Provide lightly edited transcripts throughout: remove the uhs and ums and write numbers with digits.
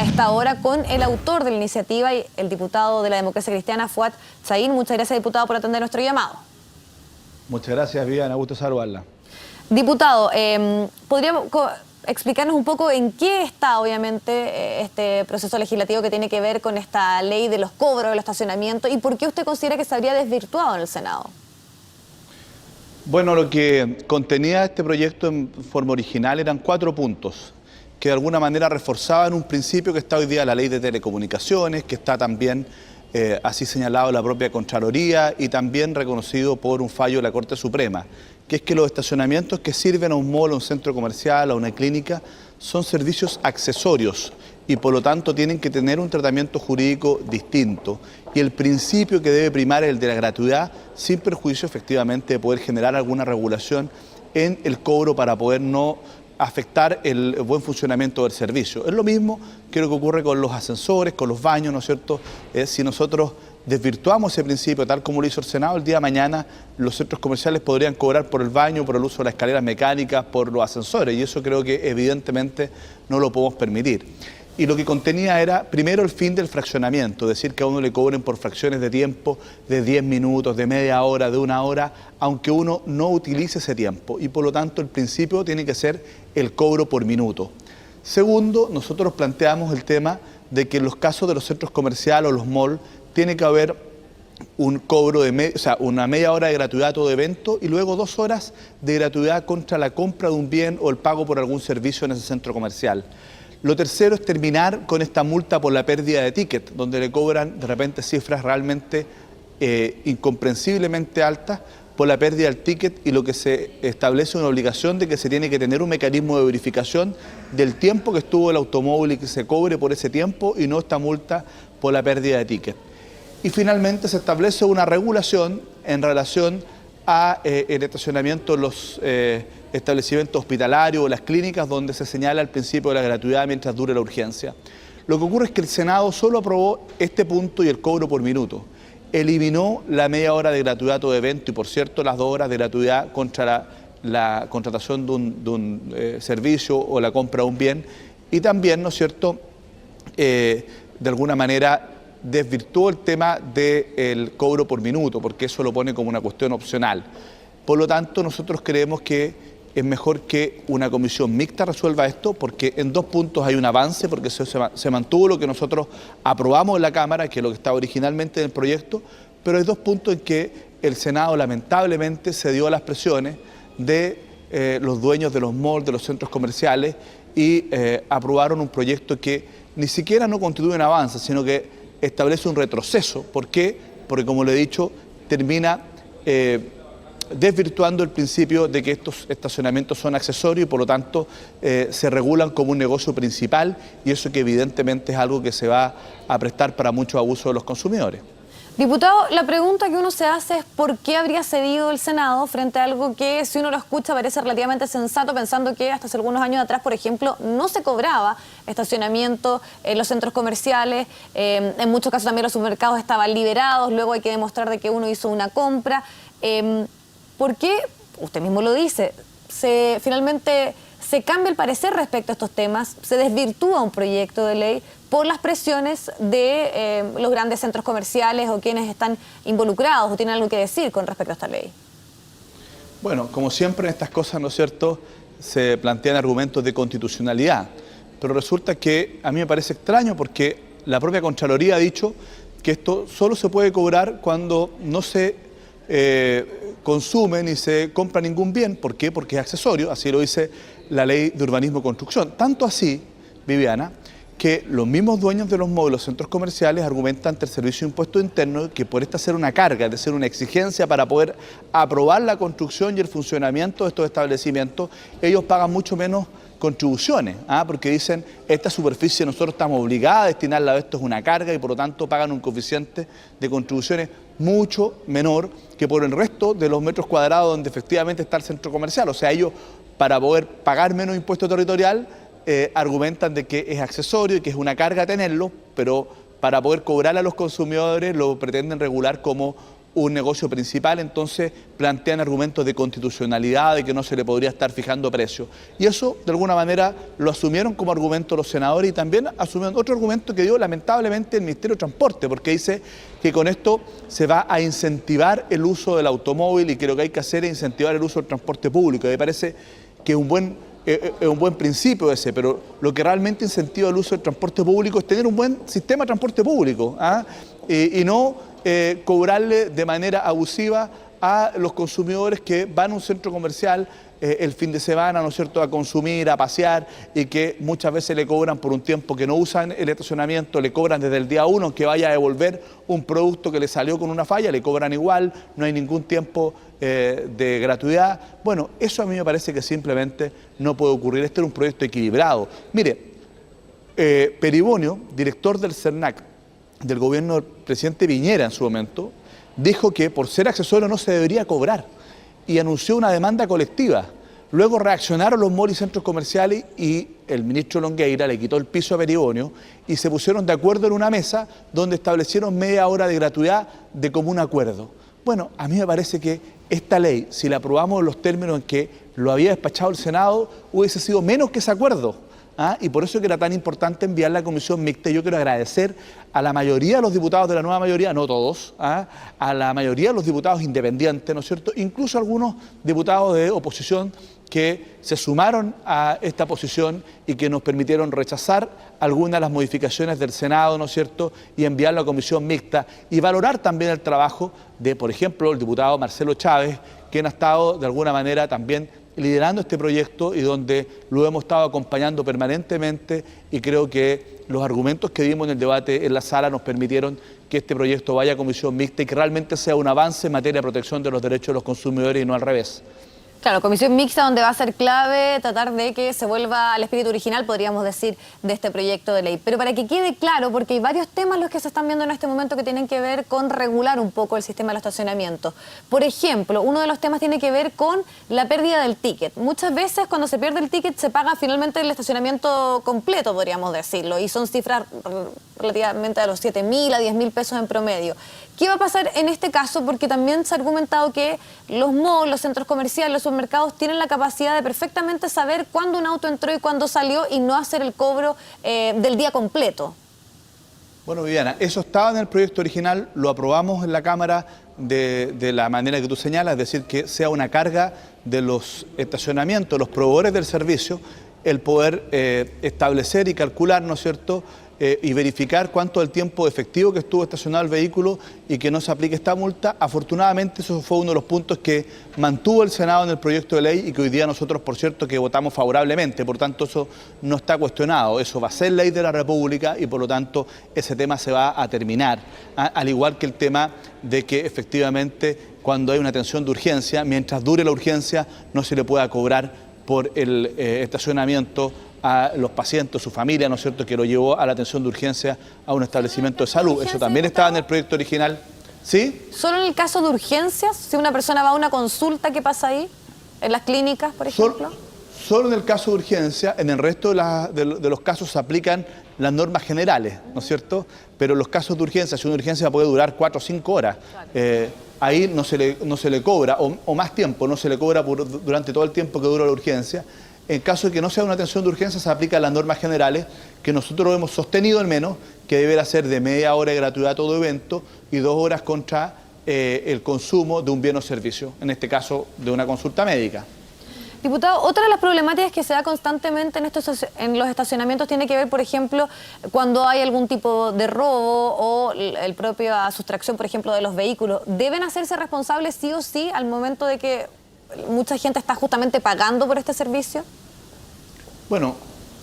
a esta hora con el autor de la iniciativa y el diputado de la Democracia Cristiana, Fuad Chahín. Muchas gracias, diputado, por atender nuestro llamado. Muchas gracias, Viviana. Gusto saludarla. Diputado, ¿podría explicarnos un poco en qué está, obviamente, este proceso legislativo que tiene que ver con esta ley de los cobros del estacionamiento y por qué usted considera que se habría desvirtuado en el Senado? Bueno, lo que contenía este proyecto en forma original eran 4 puntos que de alguna manera reforzaban un principio que está hoy día en la ley de telecomunicaciones, que está también así señalado en la propia Contraloría y también reconocido por un fallo de la Corte Suprema, que es que los estacionamientos que sirven a un mall, a un centro comercial, a una clínica, son servicios accesorios y por lo tanto tienen que tener un tratamiento jurídico distinto. Y el principio que debe primar es el de la gratuidad, sin perjuicio efectivamente de poder generar alguna regulación en el cobro para poder no afectar el buen funcionamiento del servicio. Es lo mismo que lo que ocurre con los ascensores, con los baños, ¿no es cierto? Si nosotros desvirtuamos ese principio tal como lo hizo el Senado, el día de mañana los centros comerciales podrían cobrar por el baño, por el uso de las escaleras mecánicas, por los ascensores, y eso creo que evidentemente no lo podemos permitir. Y lo que contenía era, primero, el fin del fraccionamiento, es decir, que a uno le cobren por fracciones de tiempo de 10 minutos, de media hora, de 1 hora, aunque uno no utilice ese tiempo. Y por lo tanto, el principio tiene que ser el cobro por minuto. Segundo, nosotros planteamos el tema de que en los casos de los centros comerciales o los malls, tiene que haber un cobro de una media hora de gratuidad a todo evento y luego 2 horas de gratuidad contra la compra de un bien o el pago por algún servicio en ese centro comercial. Lo tercero es terminar con esta multa por la pérdida de ticket, donde le cobran de repente cifras realmente incomprensiblemente altas por la pérdida del ticket, y lo que se establece una obligación de que se tiene que tener un mecanismo de verificación del tiempo que estuvo el automóvil y que se cobre por ese tiempo y no esta multa por la pérdida de ticket. Y finalmente se establece una regulación en relación a el estacionamiento en los establecimientos hospitalarios o las clínicas, donde se señala el principio de la gratuidad mientras dure la urgencia. Lo que ocurre es que el Senado solo aprobó este punto y el cobro por minuto. Eliminó la media hora de gratuidad a todo evento y, por cierto, las 2 horas de gratuidad contra la contratación de un servicio o la compra de un bien. Y también, ¿no es cierto?, de alguna manera desvirtuó el tema del cobro por minuto, porque eso lo pone como una cuestión opcional. Por lo tanto, nosotros creemos que es mejor que una comisión mixta resuelva esto, porque en 2 puntos hay un avance, porque se mantuvo lo que nosotros aprobamos en la Cámara, que es lo que estaba originalmente en el proyecto, pero hay 2 puntos en que el Senado lamentablemente cedió a las presiones de los dueños de los malls, de los centros comerciales, y aprobaron un proyecto que ni siquiera no constituye un avance, sino que establece un retroceso. ¿Por qué? Porque, como le he dicho, termina desvirtuando el principio de que estos estacionamientos son accesorios y por lo tanto se regulan como un negocio principal, y eso que evidentemente es algo que se va a prestar para mucho abuso de los consumidores. Diputado, la pregunta que uno se hace es ¿por qué habría cedido el Senado frente a algo que, si uno lo escucha, parece relativamente sensato, pensando que hasta hace algunos años atrás, por ejemplo, no se cobraba estacionamiento en los centros comerciales, en muchos casos también los supermercados estaban liberados, luego hay que demostrar de que uno hizo una compra? ¿Por qué, usted mismo lo dice, finalmente se cambia el parecer respecto a estos temas, se desvirtúa un proyecto de ley por las presiones de los grandes centros comerciales o quienes están involucrados o tienen algo que decir con respecto a esta ley? Bueno, como siempre en estas cosas, ¿no es cierto?, se plantean argumentos de constitucionalidad, pero resulta que a mí me parece extraño porque la propia Contraloría ha dicho que esto solo se puede cobrar cuando no se consume ni se compra ningún bien. ¿Por qué? Porque es accesorio, así lo dice la Ley de Urbanismo y Construcción. Tanto así, Viviana, que los mismos dueños de los módulos, centros comerciales, argumentan ante el Servicio de Impuesto Interno que por esta ser una carga, es decir, una exigencia para poder aprobar la construcción y el funcionamiento de estos establecimientos, ellos pagan mucho menos contribuciones, porque dicen, esta superficie nosotros estamos obligados a destinarla a esto, es una carga, y por lo tanto pagan un coeficiente de contribuciones mucho menor que por el resto de los metros cuadrados donde efectivamente está el centro comercial. O sea, ellos, para poder pagar menos impuesto territorial, argumentan de que es accesorio y que es una carga tenerlo, pero para poder cobrarle a los consumidores lo pretenden regular como un negocio principal, entonces plantean argumentos de constitucionalidad, de que no se le podría estar fijando precio. Y eso, de alguna manera, lo asumieron como argumento los senadores y también asumieron otro argumento que dio lamentablemente el Ministerio de Transporte, porque dice que con esto se va a incentivar el uso del automóvil y que lo que hay que hacer es incentivar el uso del transporte público. Me parece que es un buen principio ese, pero lo que realmente incentiva el uso del transporte público es tener un buen sistema de transporte público, y no cobrarle de manera abusiva a los consumidores que van a un centro comercial el fin de semana, ¿no es cierto?, a consumir, a pasear, y que muchas veces le cobran por un tiempo que no usan el estacionamiento, le cobran desde el día 1 que vaya a devolver un producto que le salió con una falla, le cobran igual, no hay ningún tiempo de gratuidad. Bueno, eso a mí me parece que simplemente no puede ocurrir. Este era un proyecto equilibrado. Mire, Peribonio, director del CERNAC, del gobierno del presidente Piñera en su momento, dijo que por ser accesorio no se debería cobrar y anunció una demanda colectiva. Luego reaccionaron los malls y centros comerciales y el ministro Longueira le quitó el piso a Peribonio y se pusieron de acuerdo en una mesa donde establecieron media hora de gratuidad de común acuerdo. Bueno, a mí me parece que esta ley, si la aprobamos en los términos en que lo había despachado el Senado, hubiese sido menos que ese acuerdo. Y por eso es que era tan importante enviarla a la comisión mixta. Yo quiero agradecer a la mayoría de los diputados de la nueva mayoría, no todos, a la mayoría de los diputados independientes, ¿no es cierto?, incluso algunos diputados de oposición que se sumaron a esta posición y que nos permitieron rechazar algunas de las modificaciones del Senado, ¿no es cierto?, y enviarla a la comisión mixta, y valorar también el trabajo de, por ejemplo, el diputado Marcelo Chávez, quien ha estado de alguna manera también liderando este proyecto y donde lo hemos estado acompañando permanentemente, y creo que los argumentos que dimos en el debate en la sala nos permitieron que este proyecto vaya a comisión mixta y que realmente sea un avance en materia de protección de los derechos de los consumidores y no al revés. Claro, comisión mixta donde va a ser clave tratar de que se vuelva al espíritu original, podríamos decir, de este proyecto de ley. Pero para que quede claro, porque hay varios temas los que se están viendo en este momento que tienen que ver con regular un poco el sistema de los estacionamientos. Por ejemplo, uno de los temas tiene que ver con la pérdida del ticket. Muchas veces cuando se pierde el ticket se paga finalmente el estacionamiento completo, podríamos decirlo, y son cifras relativamente a los 7.000 a 10.000 pesos en promedio. ¿Qué va a pasar en este caso? Porque también se ha argumentado que los malls, los centros comerciales, los supermercados tienen la capacidad de perfectamente saber cuándo un auto entró y cuándo salió y no hacer el cobro del día completo. Bueno, Viviana, eso estaba en el proyecto original, lo aprobamos en la Cámara de la manera que tú señalas, es decir, que sea una carga de los estacionamientos, los proveedores del servicio, el poder establecer y calcular, ¿no es cierto?, y verificar cuánto del tiempo efectivo que estuvo estacionado el vehículo y que no se aplique esta multa. Afortunadamente eso fue uno de los puntos que mantuvo el Senado en el proyecto de ley y que hoy día nosotros, por cierto, que votamos favorablemente. Por tanto, eso no está cuestionado. Eso va a ser ley de la República y por lo tanto ese tema se va a terminar. Al igual que el tema de que efectivamente cuando hay una atención de urgencia, mientras dure la urgencia, no se le pueda cobrar por el estacionamiento a los pacientes, su familia, ¿no es cierto?, que lo llevó a la atención de urgencia a un establecimiento de salud. Eso también estaba en el proyecto original. ¿Sí? ¿Solo en el caso de urgencias? Si una persona va a una consulta, ¿qué pasa ahí? ¿En las clínicas, por ejemplo? Solo en el caso de urgencia. En el resto de los casos se aplican las normas generales, ¿no es cierto? Pero en los casos de urgencia, si una urgencia puede durar 4 o 5 horas, ahí no se le cobra, o más tiempo, no se le cobra durante todo el tiempo que dura la urgencia. En caso de que no sea una atención de urgencia, se aplican las normas generales, que nosotros hemos sostenido al menos, que deberá ser de media hora de gratuidad a todo evento y 2 horas contra el consumo de un bien o servicio, en este caso de una consulta médica. Diputado, otra de las problemáticas que se da constantemente en los estacionamientos tiene que ver, por ejemplo, cuando hay algún tipo de robo o el propio sustracción, por ejemplo, de los vehículos. ¿Deben hacerse responsables sí o sí al momento de que mucha gente está justamente pagando por este servicio? Bueno,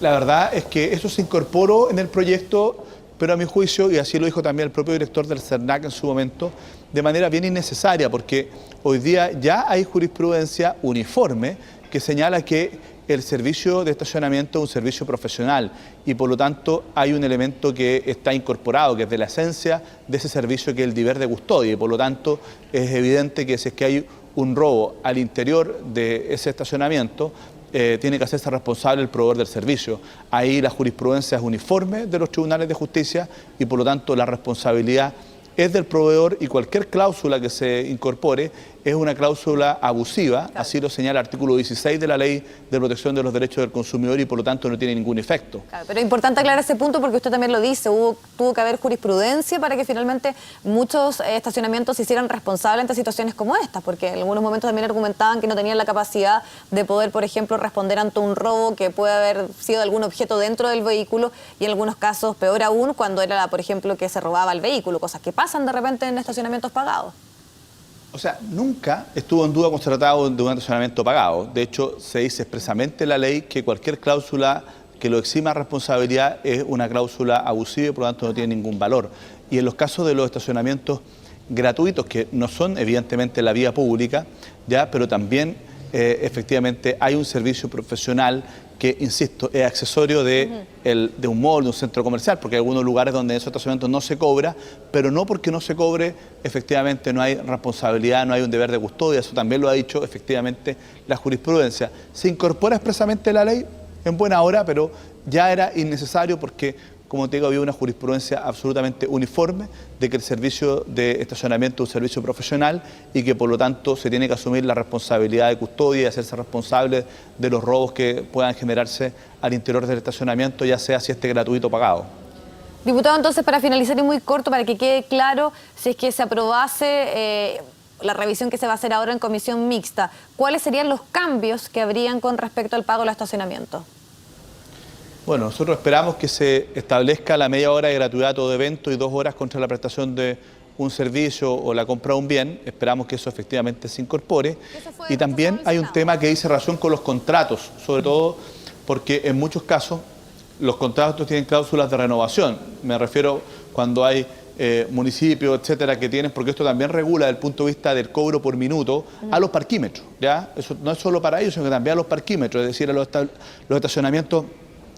la verdad es que eso se incorporó en el proyecto, pero a mi juicio, y así lo dijo también el propio director del CERNAC en su momento, de manera bien innecesaria, porque hoy día ya hay jurisprudencia uniforme que señala que el servicio de estacionamiento es un servicio profesional y por lo tanto hay un elemento que está incorporado, que es de la esencia de ese servicio, que es el deber de custodia, y por lo tanto es evidente que si es que hay un robo al interior de ese estacionamiento, tiene que hacerse responsable el proveedor del servicio. Ahí la jurisprudencia es uniforme de los tribunales de justicia y por lo tanto la responsabilidad es del proveedor y cualquier cláusula que se incorpore es una cláusula abusiva, Claro. así lo señala el artículo 16 de la Ley de Protección de los Derechos del Consumidor y por lo tanto no tiene ningún efecto. Claro, pero es importante aclarar ese punto porque usted también lo dice, tuvo que haber jurisprudencia para que finalmente muchos estacionamientos se hicieran responsables ante situaciones como esta, porque en algunos momentos también argumentaban que no tenían la capacidad de poder, por ejemplo, responder ante un robo que puede haber sido algún objeto dentro del vehículo y en algunos casos, peor aún, cuando era, por ejemplo, que se robaba el vehículo, cosas que pasan de repente en estacionamientos pagados. O sea, nunca estuvo en duda constatado de un estacionamiento pagado. De hecho, se dice expresamente en la ley que cualquier cláusula que lo exima de responsabilidad es una cláusula abusiva y por lo tanto no tiene ningún valor. Y en los casos de los estacionamientos gratuitos, que no son evidentemente la vía pública, ya, pero también efectivamente hay un servicio profesional que, insisto, es accesorio de un mall, de un centro comercial, porque hay algunos lugares donde en esos estacionamientos no se cobra, pero no porque no se cobre, efectivamente no hay responsabilidad, no hay un deber de custodia, eso también lo ha dicho efectivamente la jurisprudencia. Se incorpora expresamente la ley en buena hora, pero ya era innecesario porque, como te digo, había una jurisprudencia absolutamente uniforme de que el servicio de estacionamiento es un servicio profesional y que por lo tanto se tiene que asumir la responsabilidad de custodia y hacerse responsable de los robos que puedan generarse al interior del estacionamiento, ya sea si esté gratuito o pagado. Diputado, entonces, para finalizar y muy corto, para que quede claro, si es que se aprobase la revisión que se va a hacer ahora en comisión mixta, ¿cuáles serían los cambios que habrían con respecto al pago del estacionamiento? Bueno, nosotros esperamos que se establezca la media hora de gratuidad a todo evento y 2 horas contra la prestación de un servicio o la compra de un bien. Esperamos que eso efectivamente se incorpore. Y también hay un tema que dice relación con los contratos, sobre todo porque en muchos casos los contratos tienen cláusulas de renovación. Me refiero cuando hay municipios, etcétera, que tienen, porque esto también regula desde el punto de vista del cobro por minuto a los parquímetros, ¿ya? Eso no es solo para ellos, sino que también a los parquímetros, es decir, a los estacionamientos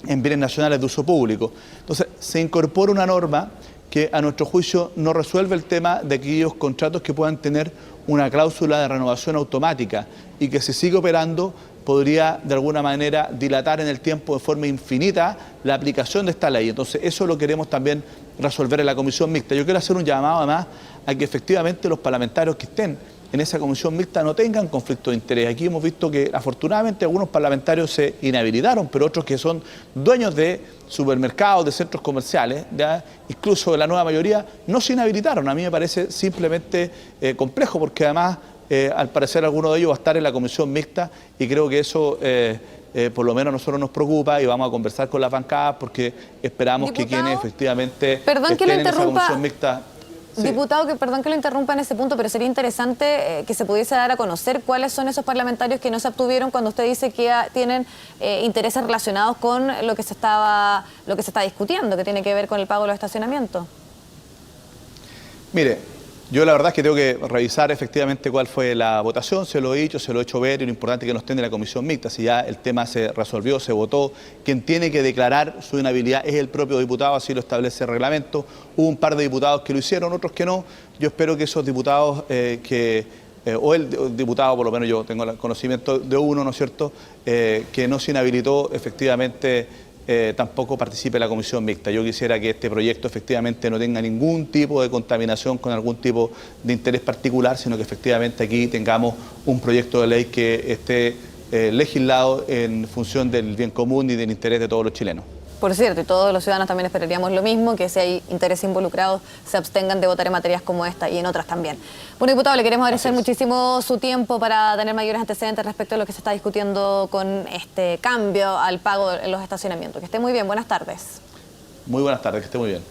en bienes nacionales de uso público. Entonces, se incorpora una norma que a nuestro juicio no resuelve el tema de aquellos contratos que puedan tener una cláusula de renovación automática y que si sigue operando podría de alguna manera dilatar en el tiempo de forma infinita la aplicación de esta ley. Entonces, eso lo queremos también resolver en la comisión mixta. Yo quiero hacer un llamado además a que efectivamente los parlamentarios que estén en esa comisión mixta no tengan conflicto de interés. Aquí hemos visto que afortunadamente algunos parlamentarios se inhabilitaron, pero otros que son dueños de supermercados, de centros comerciales, ¿ya? Incluso la nueva mayoría, no se inhabilitaron. A mí me parece simplemente complejo, porque además, al parecer, alguno de ellos va a estar en la comisión mixta y creo que eso por lo menos a nosotros nos preocupa y vamos a conversar con las bancadas porque esperamos que quienes efectivamente estén en esa comisión mixta... Sí. Diputado, perdón que lo interrumpa en ese punto, pero sería interesante que se pudiese dar a conocer cuáles son esos parlamentarios que no se abstuvieron cuando usted dice que tienen intereses relacionados con lo que se está discutiendo, que tiene que ver con el pago de los estacionamientos. Mire, yo la verdad es que tengo que revisar efectivamente cuál fue la votación, se lo he dicho, se lo he hecho ver y lo importante es que nos estén en la comisión mixta. Si ya el tema se resolvió, se votó, quien tiene que declarar su inhabilidad es el propio diputado, así lo establece el reglamento. Hubo un par de diputados que lo hicieron, otros que no. Yo espero que esos diputados o el diputado, por lo menos yo tengo el conocimiento de uno, ¿no es cierto?, que no se inhabilitó efectivamente tampoco participe en la comisión mixta. Yo quisiera que este proyecto efectivamente no tenga ningún tipo de contaminación con algún tipo de interés particular, sino que efectivamente aquí tengamos un proyecto de ley que esté legislado en función del bien común y del interés de todos los chilenos. Por cierto, y todos los ciudadanos también esperaríamos lo mismo, que si hay intereses involucrados se abstengan de votar en materias como esta y en otras también. Bueno, diputado, le queremos agradecer muchísimo su tiempo para tener mayores antecedentes respecto a lo que se está discutiendo con este cambio al pago en los estacionamientos. Que esté muy bien, buenas tardes. Muy buenas tardes, que esté muy bien.